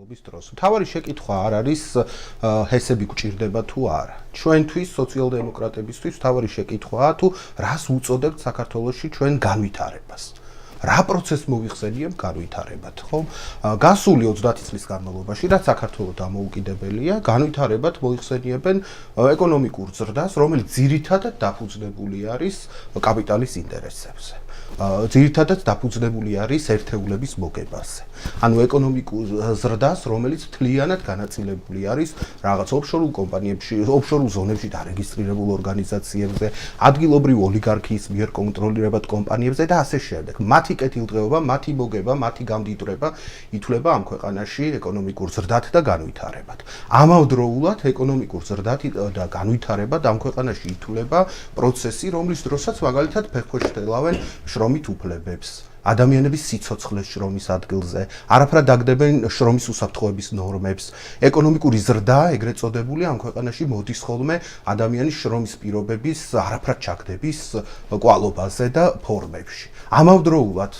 მმართველობის დროს. თავარი შეკითხვა არ არის ჰესები გვჭირდება თუ არა. ჩვენთვის სოციალ-დემოკრატებისთვის თავარი შეკითხვაა თუ რას უწოდებთ საქართველოში ჩვენ განვითარებას. რა პროცესს მოიხსენიებ განვითარებად, ხო? გასული 30 წლის განმავლობაში, რაც საქართველოს დამოუკიდებელია, განვითარებად მოიხსენიებენ ეკონომიკურ ზრდას, რომელიც ძირითადად დაფუძნებული არის კაპიტალის ინტერესებზე. ძირითადად დაფუძნებული არის ერთეულების მოგებაზე. ანუ ეკონომიკურ ზრდას, რომელიც მთლიანად განაწილებული არის რაღაც ოფშორულ კომპანიებში, ოფშორულ ზონებში დარეგისტრირებულ ორგანიზაციებზე, ადგილობრივ ოლიგარქიის მიერ კონტროლირებად კომპანიებზე და ასე შემდეგ. მათი კეთილდღეობა, მათი მოგება, მათი გამდიდრება ითვლება ამ ქვეყანაში ეკონომიკურ ზრდად და განვითარებად. ამავდროულად ეკონომიკურ ზრდად და განვითარებად ამ ქვეყანაში ითვლება პროცესი, რომლის დროსაც მაგალითად ფეხქვეშდელავენ შრომით უფლებებს. ადამიანების სიცოცხლეს შრომის ადგილზე, არაფრად დაგდებენ შრომის უსაფრთხოების ნორმებს. ეკონომიკური ზრდა, ეგრეთ წოდებული, ამ ქვეყანაში მოდის ხოლმე ადამიანის შრომის პირობების არაფრად ჩაგდების კვალობაზე და ფორმებში. ამავდროულად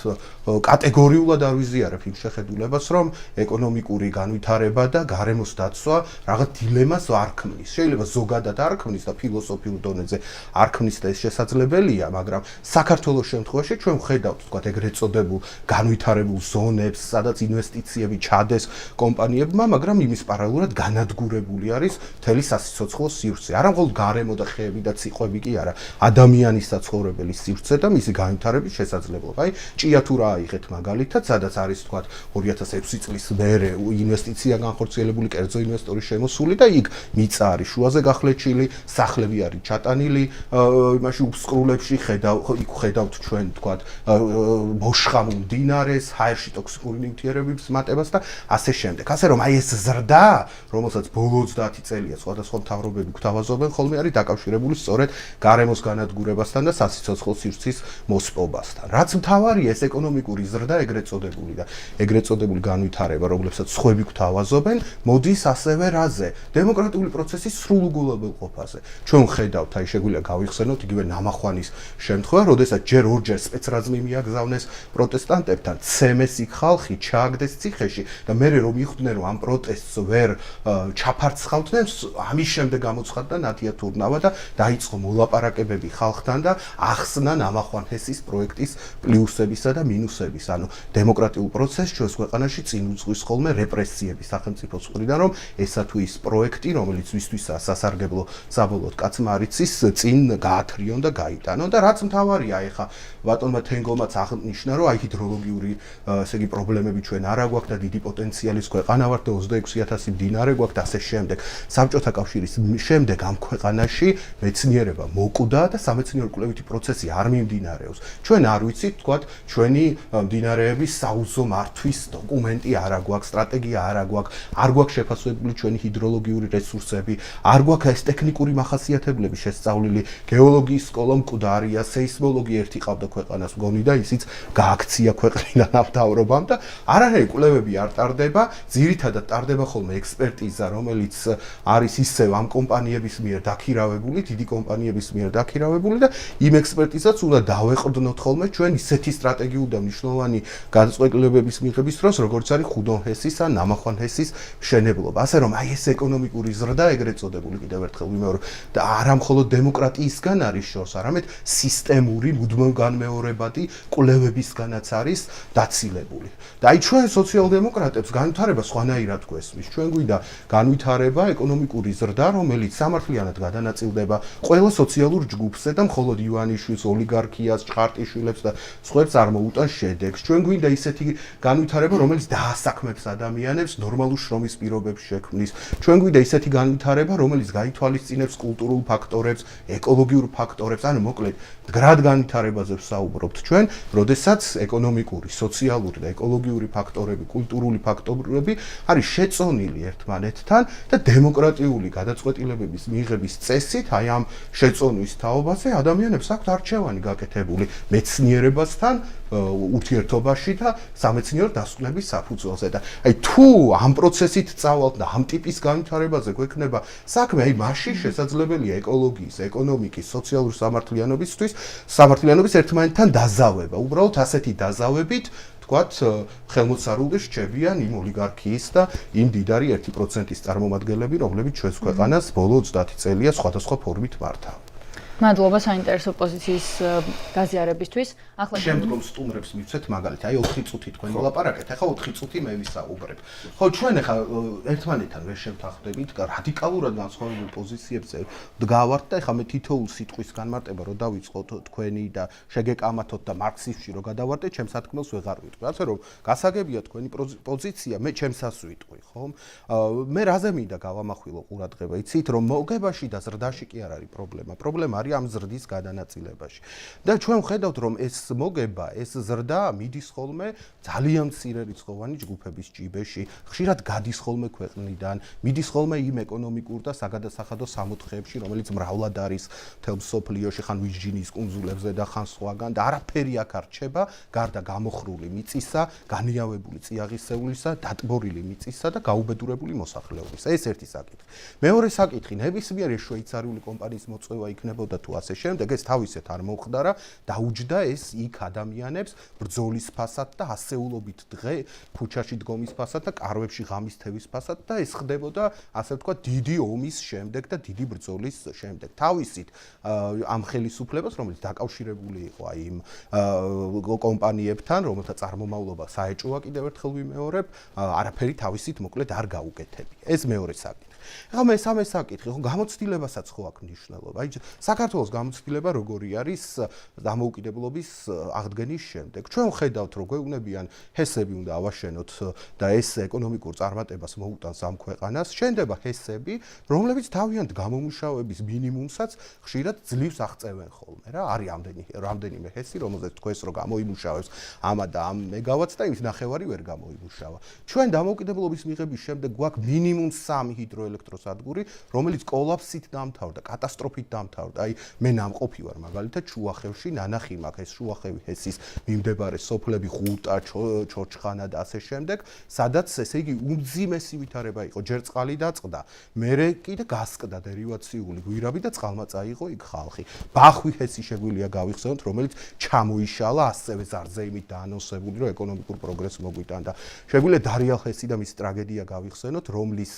კატეგორიულად არ ვიზიარებ იმ შეხედულებას, რომ ეკონომიკური განვითარება და გარემოს დაცვა რაღაც დილემას არ ქმნის. შეიძლება ზოგადად არ ქმნის და ფილოსოფიურ დონეზე არ ქმნის და ეს შესაძლებელია, მაგრამ საქართველოს შემთხვევაში ჩვენ ვხედავთ, თქვათ, ეგრეთ წოდებულ განვითარებულ ზონებს, სადაც ინვესტიციები ჩადეს კომპანიებმა, მაგრამ იმის პარალელურად განადგურებული არის მთელი სასიცოცხლო სივრცე. არა მხოლოდ გარემო და ხეები და ციყვები კი არა, ადამიანის საცხოვრებელი სივრცე და მისი განვითარების შესაძლებლობა. აი, ჭიათურა აიღეთ მაგალითად, სადაც არის თქვათ 2006 წლის მერე ინვესტიცია განხორციელებული, კერძო ინვესტორი შემოსული და იქ მიწა არის შუაზე გახლეჩილი, სახლები არის ჩატანილი, იმაში უსყრულებში ხედავთ ჩვენ თქვათ მოშხამულ მდინარეს, ჰაერში ტოქსიკური ნივთიერებების მატებას და ასე შემდეგ. ასე რომ აი ეს ზრდა, რომელსაც ბოლო 30 წელია სხვადასხვა მთავრობები გვთავაზობენ, ხოლმე არის დაკავშირებული სწორედ გარემოს განადგურებასთან და სასიცოცხლო სივრცის მოსპობასთან. რაც მთავარია ეს ეკონომიკური ზრდა, ეგრეთ წოდებული და ეგრეთ წოდებული განვითარება, რომლებსაც სხვები გვთავაზობენ, მოდის ასევე რაზე? დემოკრატიული პროცესის სრულუგულებელყოფაზე. ჩვენ ვხედავთ, აი შეგვიძლია გავიხსენოთ იგივე ნამახვანის შემთხვევა, როდესაც ჯერ ორჯერ სპეცრაზმი მიაგზავნეს პროტესტანტებთან, ცემეს იქ ხალხი, ჩააგდეს ციხეში და მერე რომ იხვდნენ, რომ ამ პროტესტს ვერ ჩაფარცხავდნენ, ამის შემდეგ გამოცხადდა ნათია თურნავა და დაიწყო მოლაპარაკებები ხალხთან და ახსნა ნამახვან ჰესის პროექტის პლუსებისა და მინუსების. ანუ დემოკრატიულ პროცესს ჩვენს ქვეყანაში წინ უძღვის ხოლმე რეპრესიები სახელმწიფოს მხრიდან, რომ ესა თუ ის პროექტი, რომელიც ვისთვისაა სასარგებლო საბოლოოდ კაცმა არ იცის, წინ გაათრიონ და გაიტანონ და რაც მთავარია, ეხა ბატონმა თენგომაც აღნიშნა, რომ აი ჰიდროლოგიური ესე იგი პრობლემები ჩვენ არ აგვაქვს და დიდი პოტენციალის ქვეყანა ვართ და 26,000 მდინარე გვაქვს და ასე შემდეგ. საბჭოთა კავშირის შემდეგ ამ ქვეყანაში მეცნიერება მოკვდა და სამეცნიერო კვლევითი პროცესი არ მიმდინარეობს. ჩვენ არ ვიცით, თქვათ, ჩვენი მდინარეების საუზო მართვის დოკუმენტი არ აგვაქვს, სტრატეგია არ აგვაქვს, არ გვაქვს შეფასებული ჩვენი ჰიდროლოგიური რესურსები, არ გვაქვს ეს ტექნიკური მახასიათებლები შესწავლილი, გეოლოგიის სკოლა მკვდარია, სეისმოლოგი ერთი ყავდა ქვეყანას მგონი და ისიც გააქცია ქვეყნიდან მთავრობამ და არანაირი კვლევები არ ტარდება, ძირითადად ტარდება ხოლმე ექსპერტიზა, რომელიც არის ისევ ამ კომპანიების მიერ დაქირავებული, დიდი კომპანიების მიერ დაქირავებული და იმ ექსპერტიზას უნდა დავეყრდნოთ ხოლმე ჩვენ ისეთი სტრატეგიული და მნიშვნელოვანი განწყობლებების მიღების დროს, როგორც არის ხუდონ ჰესის ან ნამახვან ჰესის მშენებლობა. ასე რომ აი ეს ეკონომიკური ზრდა, ეგრეთ წოდებული კიდევ ერთხელ ვიმეორებ, და არა მხოლოდ დემოკრატიისგან არის შორს, არამედ სისტემური მუდმივ განმეორებადი კვლევებისგანაც არის დაცილებული. და აი ჩვენ სოციალ-დემოკრატებს განვითარება სხვანაირად გვესმის. ჩვენ გვინდა განვითარება, ეკონომიკური ზრდა, რომელიც სამართლიანად გადანაწილდება ყველა სოციალურ ჯგუფზე და მხოლოდ ივანიშვილს, ოლიგარქიას, ჭყარტიშვილებს და სხვებს არ მოუტანს შედეგს. ჩვენ გვინდა ისეთი განვითარება, რომელიც დაასაქმებს ადამიანებს, ნორმალურ შრომის პირობებს შექმნის. ჩვენ გვინდა ისეთი განვითარება, რომელიც გაითვალისწინებს კულტურულ ფაქტორებს, ეკოლოგიურ ფაქტორებს, ანუ მოკლედ მდგრად განვითარებაზე ვსაუბრობთ ჩვენ, როდესაც ეკონომიკური, სოციალური და ეკოლოგიური ფაქტორები, კულტურული ფაქტორები არის შეწონილი ერთმანეთთან და დემოკრატიული გადაწყვეტილებების მიღების წესით, აი ამ შეწონვის თაობაზე ადამიანებს აქვთ არჩევანი გაკეთებული მეცნიერებასთან ურთიერთობაში და სამეცნიერო დასკვნების საფუძველზე და აი თუ ამ პროცესით წავალთ და ამ ტიპის განვითარებაზე გვექნება საქმე, აი მაშინ შესაძლებელია ეკოლოგიის, ეკონომიკის, სოციალური სამართლიანობისთვის ერთმანეთთან დაზავება. უბრალოდ ასეთი დაზავებით თქვათ, ხელმოწარულზე რჩებიან იმ ოლიგარქიის და იმ დიდარი 1%-ის წარმომადგენლები, რომლებიც ჩვენს ქვეყანას ბოლო 30 წელია სხვადასხვა ფორმით მართავენ. მადლობა საინტერესო პოზიციის გაზიარებისთვის. ახლა შემდგომ სტუმრებს მივცეთ მაგალითად, აი 4 წუთი თქვენ ვილაპარაკეთ, ახლა 4 წუთი მე ვისაუბრებ. ხო, ჩვენ ახლა ერთმანეთთან ვერ შევთანხმდებით, რადიკალურად განსხვავებულ პოზიციებზე დგავართ და ახლა მე თითოეულ სიტყვის განმარტება რო დავიწყოთ თქვენი და შეგეკამათოთ და მარქსიზმში რო გადავარდეთ, ჩემს სათქმელს ვეღარ ვიტყვი. ასე რომ გასაგებია თქვენი პოზიცია, მე ჩემსაც ვიტყვი, ხო? მე რაზე მინდა გავამახვილო ყურადღება, იცით, რომ მოგებაში და ზრდაში კი არ არის პრობლემა. პრობლემა არის ამ ზრდის გადანაწილებაში. და ჩვენ ვხედავთ, რომ ეს მოგება, ეს ზრდა მიდის ხოლმე ძალიან მცირე რიცხოვანი ჯგუფების ჭიბეში, ხშირად გადის ხოლმე ქვეყნიდან, მიდის ხოლმე იმ ეკონომიკურ და საგადასახადო სამოთხეებში, რომელიც მრავლად არის მთელ მსოფლიოში, ხან ვირჯინის კუნძულებზე და ხან სხვაგან და არაფერი აქ არ რჩება, გარდა გამოხრული მიწისა, განიავებული წიაღისეულისა, დატბორილი მიწისა და გაუბედურებული მოსახლეობის. ეს ერთი საკითხი. მეორე საკითხი, ნებისმიერი შვეიცარიული კომპანიის მოწვევა იქნებოდა თუ ასე შემდეგ, ეს თავისეთ არ მოხდარა, დაუჯდა ეს იქ ადამიანებს ბრძოლის ფასად და ასეულობით დღე ქუჩაში დგომის ფასად და კარვებში ღამის თევის ფასად და ეს ხდებოდა, ასე ვთქვათ, დიდი ომის შემდეგ და დიდი ბრძოლის შემდეგ. თავისით ამ ხელისუფლებას, რომელიც დაკავშირებული იყო აი იმ კომპანიებთან, რომელთა წარმომავლობა საეჭვოა, კიდევ ერთხელ ვიმეორებ, არაფერი თავისით მოკლედ არ გაუკეთებია. ეს მეორე საკითხი. ახლა მესამე საკითხი, ხო, გამოცდილებასაც ხო აქვს მნიშვნელობა. აი საქართველოს გამოცდილება როგორი არის დამოუკიდებლობის აღდგენის შემდეგ. ჩვენ ვხედავთ, რომ გვეუბნებიან ჰესები უნდა ავაშენოთ და ეს ეკონომიკურ წარმატებას მოუტანს ამ ქვეყანას. შენდება ჰესები, რომლებიც თავიანთ გამომუშავების მინიმუმსაც ხშირად ძლივს აღწევენ ხოლმე რა. არის რამდენიმე ჰესი, რომელზეც თქვენს რომ გამოიმუშავებს ამა და ამ მეგავატს და იმის ნახევარი ვერ გამოიმუშავა. ჩვენ დამოუკიდებლობის მიღების შემდეგ გვაქვს მინიმუმ 3 ჰიდროელექტროსადგური, რომელიც კოლაფსით დამთავრდა, კატასტროფით დამთავრდა. აი მე ნამყოფი ვარ მაგალითად შუახევში, ნანახი მაქვს ეს შუახევი ჰესის მიმდებარე სოფლები ხუტა, ჩოჩხანა და ასე შემდეგ, სადაც ესე იგი უმძიმესი ვითარება იყო, ჯერ წყალი დაწყდა, მერე კიდე გასკდა დერივაციული გვირაბი და წყალმა წაიღო იქ ხალხი. ბახვი ჰესი შეგვიძლია გავიხსენოთ, რომელიც ჩამოიშალა ასევე ზარზეიმით დაანონსებული, რომ ეკონომიკურ პროგრესს მოგვიტანდა. შეგვიძლია დარიალ ჰესი და მის ტრაგედია გავიხსენოთ, რომლის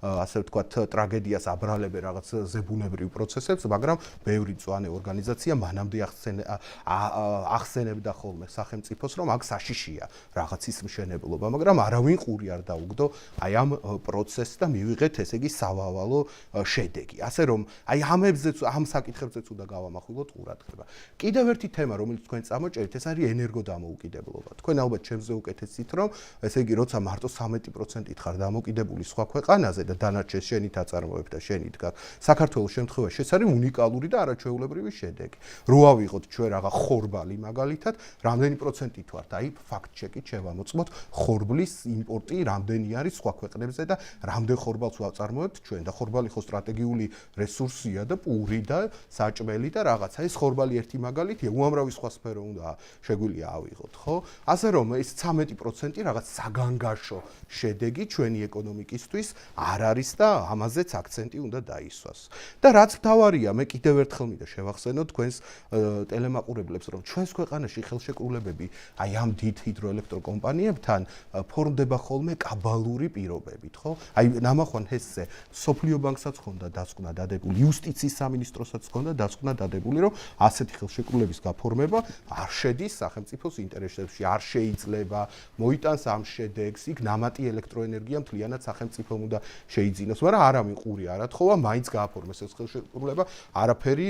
ასე ვთქვათ, ტრაგედიას აბრალებენ რაღაც ზებუნებრივ პროცესებს, მაგრამ ბევრი მწვანე ორგანიზაცია მანამდე ახსენებდა ხოლმე სახელმწიფოს, რომ აქ საშიშია რაღაცის მშენებლობა, მაგრამ არავინ ყური არ დაუგდო აი ამ პროცესს და მივიღეთ ესე იგი სავალალო შედეგი. ასე რომ აი ამ საკითხებზეც უნდა გავამახვილოთ ყურადღება. კიდევ ერთი თემა, რომელიც თქვენ წამოჭერით, ეს არის ენერგოდამოუკიდებლობა. თქვენ ალბათ ჩემზე უკეთესით, რომ ესე იგი როცა მარტო 13%-ით ხარ დამოკიდებული სხვა ქვეყანაზე და დანარჩენს შენით აწარმოებ და შენით გაქვს. საქართველოს შემთხვევაში ეს არის უნიკალური და არაჩვეულებრივი შედეგი. რო ავიღოთ ჩვენ რაღა ხორბალი მაგალითად, რამდენი პროცენტით ვართ? აი ფაქტ-ჩეკით შევამოწმოთ, ხორბლის იმპორტი რამდენი არის სხვა ქვეყნებზე და რამდენ ხორბალს ვაწარმოებთ ჩვენ და ხორბალი ხო სტრატეგიული რესურსია და პური და საჭმელი და რაღაცა. ეს ხორბალი ერთი მაგალითია, უამრავი სხვა სფერო უნდა შეგვიძლია ავიღოთ, ხო? ასე რომ ეს 13% რაღაც საგანგაშო შედეგი ჩვენი ეკონომიკისთვის არ არის და ამაზეც აქცენტი უნდა დაისვას. და რაც მთავარია, მე კიდევ ერთხელ მინდა შევახსენო თქვენს ტელემაყურებლებს, რომ ჩვენს ქვეყანაში ხელშეკრულებები აი ამ დიდ ჰიდროელექტროკომპანიებთან ფორმდება ხოლმე კაბალური პირობებით, ხო? აი ნამახვან ჰესზე სოფლიო ბანკსაც ხონდა დასკვნა დადებული, იუსტიციის სამინისტროსაც ხონდა დასკვნა დადებული, რომ ასეთი ხელშეკრულების გაფორმება არ შედის სახელმწიფოს ინტერესებში, არ შეიძლება მოიტანს ამ შედეგს, იქ ნამატი ელექტროენერგია მთლიანად სახელმწიფომ უნდა შეიძინოს, მაგრამ არავინ ყური არ ათხოვა, მაინც გააფორმეს ეს ხელშეკრულება, არაფერი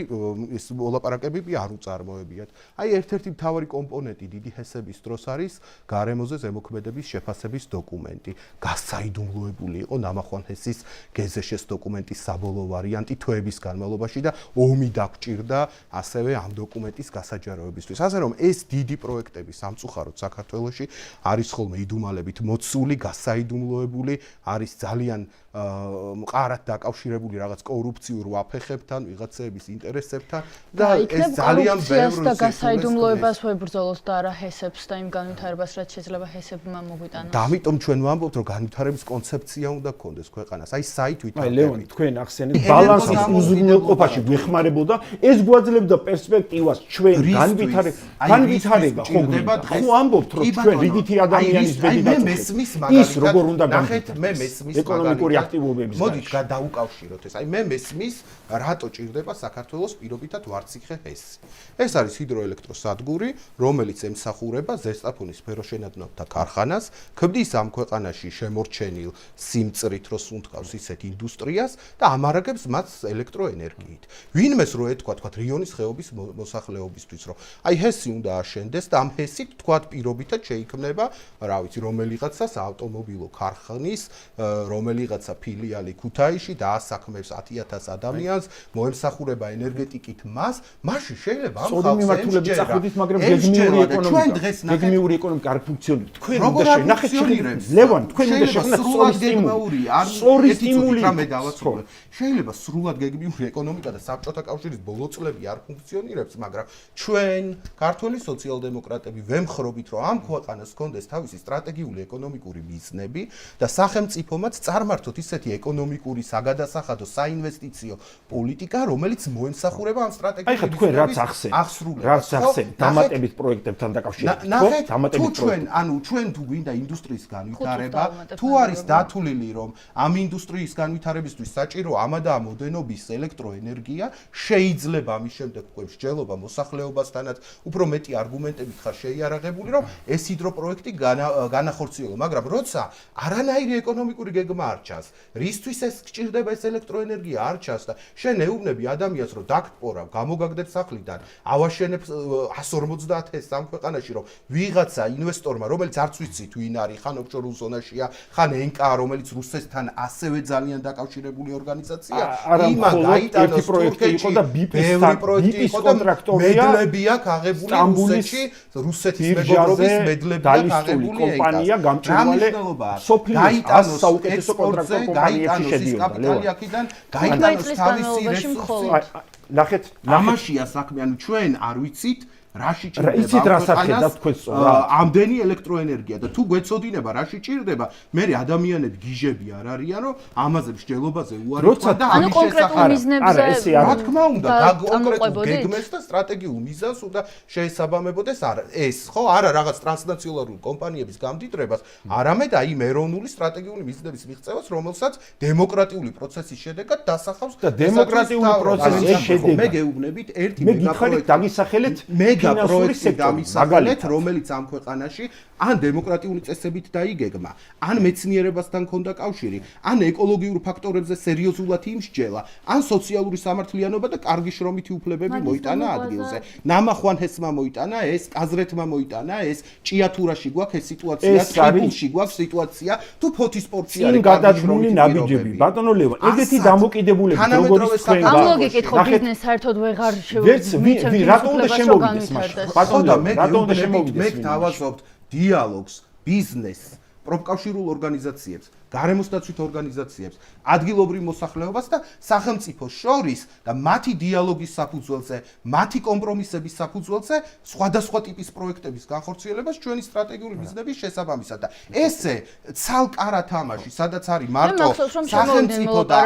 ეს მოლაპარაკებები არ უწარმოებიათ. აი ერთ-ერთი მთავარი კომპონენტი დიდი ჰესების დროს არის გარემოზე ზემოქმედების შეფასების დოკუმენტი. გასაიდუმლოებული იყო ნამახვან ჰესის გეზეშეს დოკუმენტის საბოლოო ვარიანტი თვეების განმავლობაში და ომი დაგვჭირდა ასევე ამ დოკუმენტის გასაჯაროებისთვის. ასე რომ ეს დიდი პროექტები სამწუხაროდ საქართველოში არის ხოლმე იდუმალებით მოცული, გასაიდუმლოებული, არის ძალიან მყარად დაკავშირებული რაღაც კორუფციურ ვაფეხებთან, ვიღაცების ინტერესებთან და ეს ძალიან ბევრ და გასაიდუმლოებას ვებრძოლოთ და არა ჰესებს და იმ განვითარებას, რაც შეიძლება ჰესებმა მოგვიტანოს. და ამიტომ ჩვენ ვამბობთ, რომ განვითარების კონცეფცია უნდა გქონდეს ქვეყანას. აი საით ვითარდება. აი ლეონი, თქვენ ახსენეთ ბალანსის უზრუნველყოფაში გვეხმარებოდა, ეს გვაძლევდა პერსპექტივას ჩვენ განვითარება ხო ამბობთ, რომ ჩვენ რიგითი ადამიანის ბედი დაწესებთ. ის როგორ უნდა განვითარდეს? მე მესმის ეკონომიკური აქტივობების მოდით გადავუკავშიროთ ეს. აი მე მესმის რატო ჭირდება საქართველოს პირობითად ვარციხე ჰესი. ეს არის ჰიდროელექტროსადგური, რომელიც ემსახურება ზესტაფონის ფეროშენადნობთა ქარხანას, ქმნის ამ ქვეყანაში შემორჩენილ სიმწრით, რო სუნთქავს ისეთ ინდუსტრიას და ამარაგებს მათ ელექტროენერგიით. ვინმეს რო ეთქვა, თქვა რიონის ხეობის მოსახლეობისთვის, რომ აი ჰესი უნდა აშენდეს და ამ ჰესით თქვა პირობითად შეიქმნება, რა ვიცი, რომელიღაცას ავტომობილო ქარხნის, რომელიღაცა ფილიალი ქუთაისში დაასაქმებს 10,000 ადამიანს, მოემსახურება ენერგეტიკით მას, მაშინ შეიძლება ამ ხალხს მიმართულებით წახვიდით, მაგრამ გეგმიური ეკონომიკა არ ფუნქციონირებს. თქვენ უნდა შენახეთ ლევან, თქვენ უნდა შეგნათ სწორი სტიმული, რამე დავაცხოვოთ. შეიძლება სრულად გეგმიური ეკონომიკა და საბჭოთა კავშირის ბოლო წლები არ ფუნქციონირებს, მაგრამ ჩვენ ქართველი სოციალ-დემოკრატები ვემხრობით, რომ ამ ქვეყანას ჰქონდეს თავისი სტრატეგიული ეკონომიკური მიზნები და სახელმწიფომაც წარმართოთ ისეთი ეკონომიკური, საგადასახადო, საინვესტიციო პოლიტიკა, რომელიც მოემსახურება ამ სტრატეგიული მიზნების თქვენ რაც ახსენეთ, დამატებით პროექტებთან დაკავშირებით, ხო? დამატებით პროექტები. ჩვენ თუ გვინდა ინდუსტრიის განვითარება, თუ არის დათვლილი, რომ ამ ინდუსტრიის განვითარებისთვის საჭირო ამა და ამოდენობის ელექტროენერგია, შეიძლება ამის შემდეგ უკვე მსჯელობა მოსახლეობასთანაც უფრო მეტი არგუმენტებით ხარ შეიარაღებული, რომ ეს ჰიდროპროექტი განახორციელო, მაგრამ როცა არანაირი ეკონომიკური გეგმა არ ჩანს, რისთვის ეს გჭირდება ეს ელექტროენერგია არ ჩანს და შენ ეუბნები ადამიანს, რომ დაგტყორავ, გამოგაგდებ სახლიდან, ავაშენებ 150 ჰესს ამ ქვეყანაში, რომ ვიღაცა ინვესტორმა, რომელიც არც ვიცით ვინ არის, ხან ოფშორულ ზონაშია, ხან ენკა, რომელიც რუსეთთან ასევე ძალიან დაკავშირებული ორგანიზაცია, იმან გაიტანოს პროექტი იყო და ბიპის კონტრაქტორია, მედლები აქვს აღებული რუსეთში, რუსეთის მეგობრობის მედლები აქვს აღებული კომპანია გამჭვირვალე სოფლის საუკეთესო კონტრაქტორ კომპანიებში შედიოდა ლევან. გაიტანოს თავისი რესურსი. ნახეთ, ამაშია საქმე, ანუ ჩვენ არ ვიცით რაში ჭირდება ამდენი ელექტროენერგია და თუ გვეცოდინება რაში ჭირდება, მე ადამიანები გიჟები არ არიან, რომ ამაზე მსჯელობაზე უარი თქვა და ამის შესახებ რა თქმა უნდა, კონკრეტულ გეგმებს და სტრატეგიულ მიზანს უნდა შეესაბამებოდეს ეს, ხო, არა რაღაც ტრანსნაციონალური კომპანიების გამდიდრებას, არამედ აი ეროვნული სტრატეგიული მიზნების მიღწევას, რომელსაც დემოკრატიული პროცესის შედეგად დასახავს და დემოკრატიული პროცესის შედეგად მე გეუბნებით ერთი მეგაპროექტი დაგისახელეთ პროექტი დამისახელეთ, რომელიც ამ ქვეყანაში ან დემოკრატიული წესებით დაიგეგმა, ან მეცნიერებასთან ჰქონდა კავშირი, ან ეკოლოგიურ ფაქტორებზე სერიოზულად იმსჯელა, ან სოციალური სამართლიანობა და კარგი შრომითი უფლებები მოიტანა ადგილზე. ნამახვან ჰესმა მოიტანა ეს, კაზრეთმა მოიტანა ეს, ჭიათურაში გვაქვს ეს სიტუაცია, ხიბულში გვაქვს სიტუაცია, თუ ფოთის სპორტში არის გადადგმული ნაბიჯები. ბატონო ლევან, ეგეთი დამოკიდებულებით როგორც თქვენ ამ ლოგიკით ხო ბიზნეს საერთოდ ვეღარ შევიცვლით. რატო უნდა შემოვიდეს მაშინ? ბატონო, მე გთავაზობთ დიალოგს, ბიზნესს, პროფკავშირულ ორგანიზაციებს, გარემოსდაცვით ორგანიზაციებს, ადგილობრივ მოსახლეობას და სახელმწიფოს შორის და მათი დიალოგის საფუძველზე, მათი კომპრომისების საფუძველზე სხვადასხვა ტიპის პროექტების განხორციელებას ჩვენი სტრატეგიული მიზნების შესაბამისად და ესე ცალკარა თამაში, სადაც არის მარტო სახელმწიფო და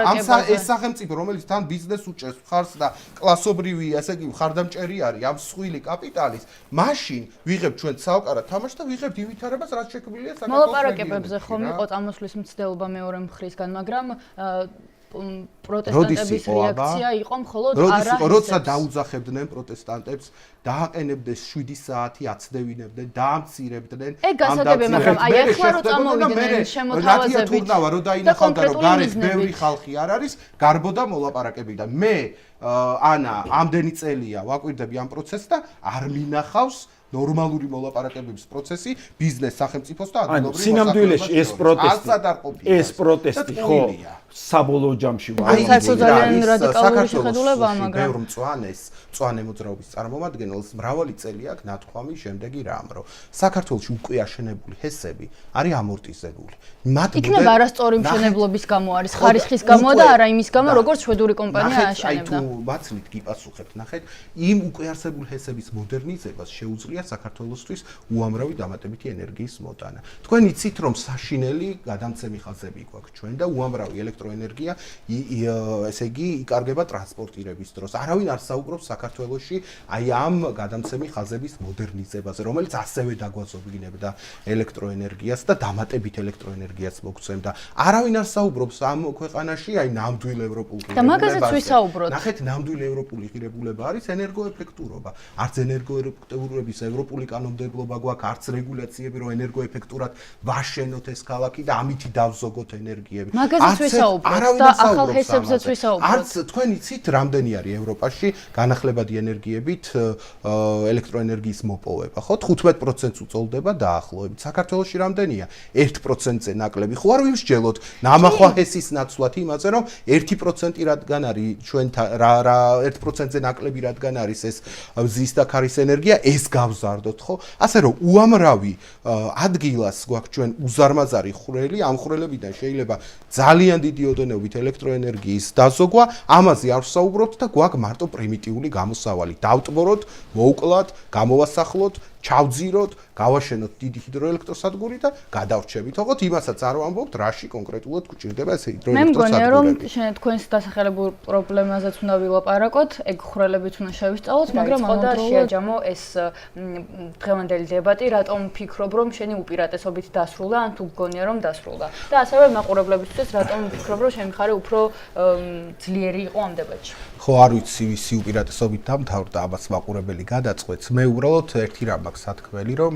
ეს სახელმწიფო, რომელიც თან ბიზნეს უჭერს მხარს და კლასობრივი, ასე იგი მხარდამჭერი არის ამ მსხვილი კაპიტალის, მაშინ ვიღებთ ჩვენ ცალკარა თამაშს და ვიღებთ ივითარებას, რაც შექმნილია საქართველოს მოლაპარაკებებზე ხომ იყო წამოსვლის მცდელობა მეორე მხრისგან, მაგრამ პროტესტანტების რეაქცია იყო მხოლოდ არა როცა დაუძახებდნენ პროტესტანტებს, დააყენებდნენ 7 საათი აცდევინებდნენ, დაამცირებდნენ ამ გასაგებია, მაგრამ აი ახლა რო წამოვიდნენ შემოთავაზებით რო დაინახავდა რომ გარეთ ბევრი ხალხი არ არის, გარბოდა მოლაპარაკები და მე ანა ამდენი წელია ვაკვირდები ამ პროცესს და არ მინახავს ნორმალური მოლაპარაკებების პროცესი ბიზნეს სახელმწიფოს და ადგილობრივ მოსახლეობაში. ეს პროტესტი ხო საბოლოო ჯამში საერთოდ ძალიან რადიკალური შეხედულებაა, მაგრამ ბევრ მწვანე მოძრაობის წარმომადგენელს მრავალი წელი აქვს ნათქვამი შემდეგი რამ, რომ საქართველოში უკვე აშენებული ჰესები არის ამორტიზებული. იქნება არასწორი მშენებლობის გამო არის, ხარისხის გამო და არა იმის გამო, როგორც შვედური კომპანია აშენებდა. აი თუ მაცლით გიპასუხებთ, ნახეთ, იმ უკვე არსებული ჰესების მოდერნიზებას შეუძლია საქართველოსთვის უამრავი დამატებითი ენერგიის მოტანა. თქვენ იცით, რომ საშინელი გადამცემი ხაზები გვაქვს ჩვენ და უამრავი ელექტროენერგია ესე იგი იკარგება ტრანსპორტირების დროს. არავინ არ საუბრობს საქართველოში აი ამ გადამცემი ხაზების მოდერნიზებაზე, რომელიც ასევე დაგვაზოგინებდა ელექტროენერგიას და დამატებით ელექტროენერგიას მოგცემდა. არავინ არ საუბრობს ამ ქვეყანაში აი ნამდვილ ევროპულ ღირებულებაზე. და მაგაზეც ვისაუბროთ. ნახეთ, ნამდვილ ევროპული ღირებულება არის ენერგოეფექტურობა. არც ენერგოეფექტურობის ევროპული კანონმდებლობა გვაქვს, არც რეგულაციები, რომ ენერგოეფექტურად ვაშენოთ ეს ქალაქი და ამითი დავზოგოთ ენერგიები. მაგაზეც ვისაუბროთ და ახალ ჰესებზეც ვისაუბროთ. არც თქვენ იცით, რამდენი არის ევროპაში განახლებადი ენერგიებით ელექტროენერგიის მოპოვება, ხო? 15%-ს უწოლდება დაახლოებით. საქართველოში რამდენია? 1%-ზე ნაკლები. ხო არ ვიმსჯელოთ ნამახვა ჰესის ნაცვლად იმაზე, რომ 1% რადგან არის ჩვენ რა 1%-ზე ნაკლები რადგან არის ეს მზის და ქარის ენერგია, ეს გავზარდოთ, ხო? ასე რომ უამრავი ადგილას გვაქვს ჩვენ უზარმაზარი ხვრელი, ამ ხვრელებიდან შეიძლება ძალიან დიდი ოდენობით ელექტროენერგიის დაზოგვა, ამაზე არ ვსაუბრობთ და გვაქვს მარტო პრიმიტიული გამოსავალი. დავტბოროთ, მოვკლათ, გამოვასახლოთ, ჩავძიროთ, გავაშენოთ დიდი ჰიდროელექტროსადგური და გადავრჩებით. ოღონდ იმასაც არ ვამბობთ, რაში კონკრეტულად გვჭირდება ეს ჰიდროელექტროსადგურები. მე მგონია, რომ შენ თქვენს დასახელებულ პრობლემაზეც უნდა ვილაპარაკოთ, ეგ ხვრელებიც უნდა შევისწავლოთ, მაგრამ და შეაჯამო ეს დღევანდელი დებატი, რატომ ვფიქრობ, რომ შენი უპირატესობით დასრულდა, ან თუ გგონია, რომ დასრულდა. და ასევე მაყურებლებისთვის, რატომ ვფიქრობ, რომ შენი მხარე უფრო ძლიერი იყო ამ დებატში. ხო, არ ვიცი ვისი უპირატესობით დამთავრდა, ამას მაყურებელი გადაწყვეტს. მე უბრალოდ ერთი რამ მაქვს სათქმელი, რომ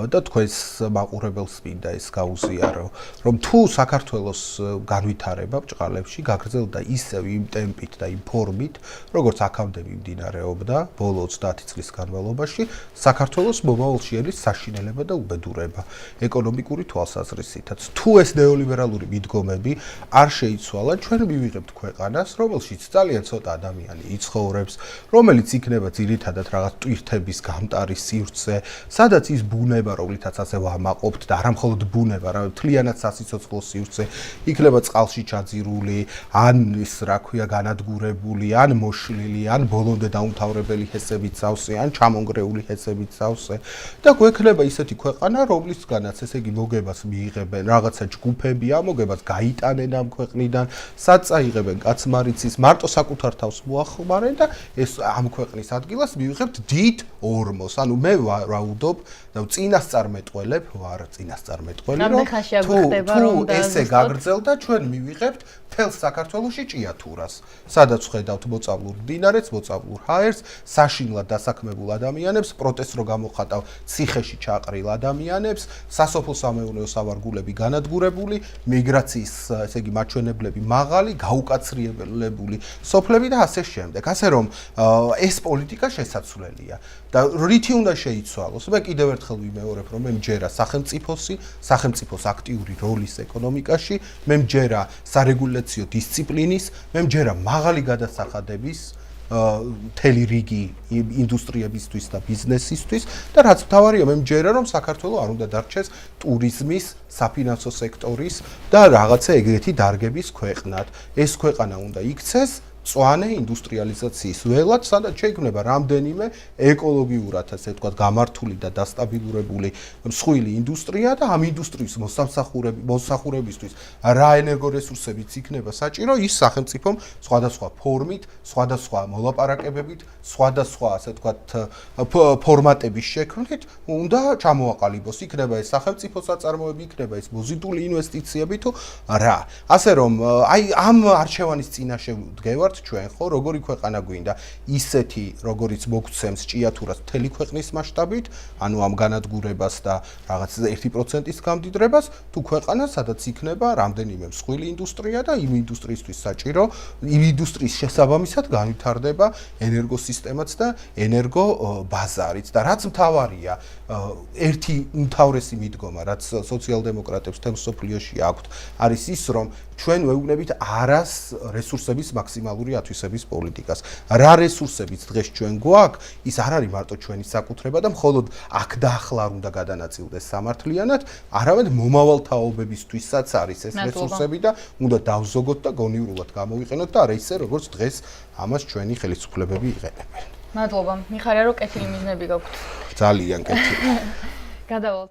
და თქვენს მაყურებელს მინდა ეს გაუზიარო, რომ თუ საქართველოს განვითარება ბჭყალებში გაგრძელდა ისევ იმ ტემპით და იმ ფორმით, როგორც აქამდე მიმდინარეობდა ბოლო 30 წლის განმავლობაში, საქართველოს მომავალში არის საშინელება და უბედურება ეკონომიკური თვალსაზრისითაც. თუ ეს ნეოლიბერალური მიდგომები არ შეიცვალა, ჩვენ მივიღებთ ქვეყანას, რომელშიც ძალიან ცოტა ადამიანი იცხოვრებს, რომელიც იქნება ძირითადად რაღაც ტვირთების გამტარი სივრცე, სადაც ის ბუნება, რომლითაც ასე ვამაყობთ და არა მხოლოდ ბუნება, არამედ მთლიანად სასიცოცხლო სივრცე, იქნება წყალში ჩაძირული, ან ის რა ქვია, განადგურებული, ან მოშლილი, ან ბოლომდე დაუმთავრებელი ჰესებით სავსე, ან ჩამონგრეული ჰესებით სავსე და გვექნება ისეთი ქვეყანა, რომლისგანაც ესე იგი მოგებას მიიღებენ რაღაცა ჯგუფები, ამოგებას გაიტანენ ამ ქვეყნიდან, საწაიღებენ კაცმარიცის, მარტო საკუთარ თავს მოახმარენ და ეს ამ ქვეყნის ადგილას მივიღებთ დიდ ორმოს. ანუ მე ვაუდობ და წინასწარმეტყველებ, რომ თუ ესე გაგრძელდა, ჩვენ მივიღებთ მთელ საქართველოში ჭიათურას, სადაც ხედავთ მოწავლურ მდინარეს, მოწავლურ ჰაერს, საშინლად დასაქმებულ ადამიანებს, პროტესტს რო გამოხატავ ციხეში ჩაყრილ ადამიანებს, სასოფლო-სამეურნეო სავარგულები განადგურებული, მიგრაციის, ესე იგი, მაჩვენებლები მაღალი, გაუკაცრიელებული სოფლები და ასე შემდეგ. ასე რომ ეს პოლიტიკა შესაძლებელია და რითი უნდა შეიცვალოს? მე კიდევ ერთხელ ვიმეორებ, რომ მე მჯერა სახელმწიფოს აქტიური როლის ეკონომიკაში, მე მჯერა სარეგულაციო დისციპლინის, მე მჯერა მაღალი გადასახადების მთელი რიგი ინდუსტრიებისთვის და ბიზნესისთვის და რაც მთავარია, მე მჯერა, რომ საქართველო არ უნდა დარჩეს ტურიზმის, საფინანსო სექტორის და რაღაცა ეგრეთი დარგების ქვეყნად. ეს ქვეყანა უნდა იქცეს მწვანე ინდუსტრიალიზაციის ველად, სადაც შეიქმნება რამდენიმე ეკოლოგიურად, ასე ვთქვათ, გამართული და დასტაბილურებული მსხვილი ინდუსტრია და ამ ინდუსტრიის მოსახურებისთვის რა ენერგორესურსებიც იქნება საჭირო, ის სახელმწიფომ სხვადასხვა ფორმით, სხვადასხვა მოლაპარაკებებით, სხვადასხვა, ასე ვთქვათ, ფორმატების შექმნით უნდა ჩამოაყალიბოს. იქნება ეს სახელმწიფო საწარმოები, იქნება ეს მოზიდული ინვესტიციები თუ რა. ასე რომ, აი ამ არჩევანის წინაშე ვდგევარ ვართ ჩვენ, ხო, როგორი ქვეყანა გვინდა, ისეთი, როგორიც მოგცემს ჭიათურას მთელი ქვეყნის მასშტაბით, ანუ ამ განადგურებას და რაღაც 1%-ის გამდიდრებას, თუ ქვეყანა, სადაც იქნება რამდენიმე მსხვილი ინდუსტრია და იმ ინდუსტრიისთვის საჭირო, იმ ინდუსტრიის შესაბამისად განვითარდება ენერგოსისტემაც და ენერგო ბაზარიც და რაც მთავარია, ერთი უმთავრესი მიდგომა, რაც სოციალ-დემოკრატებს თემ სოფლიოში აქვთ, არის ის, რომ ჩვენ ვეუბნებით არას რესურსების მაქსიმალური ათვისების პოლიტიკას. რა რესურსებიც დღეს ჩვენ გვაქვს, ის არ არის მარტო ჩვენი საკუთრება და მხოლოდ აქ და ახლა არ უნდა გადანაწილდეს სამართლიანად, არამედ მომავალ თაობებისთვისაც არის ეს რესურსები და უნდა დავზოგოთ და გონივრულად გამოვიყენოთ და არა ისე, როგორც დღეს ამას ჩვენი ხელისუფლებები იყენებენ. მადლობა. მიხარია რომ კეთილი მიზნები გაქვთ. ძალიან კეთილი. გადავალთ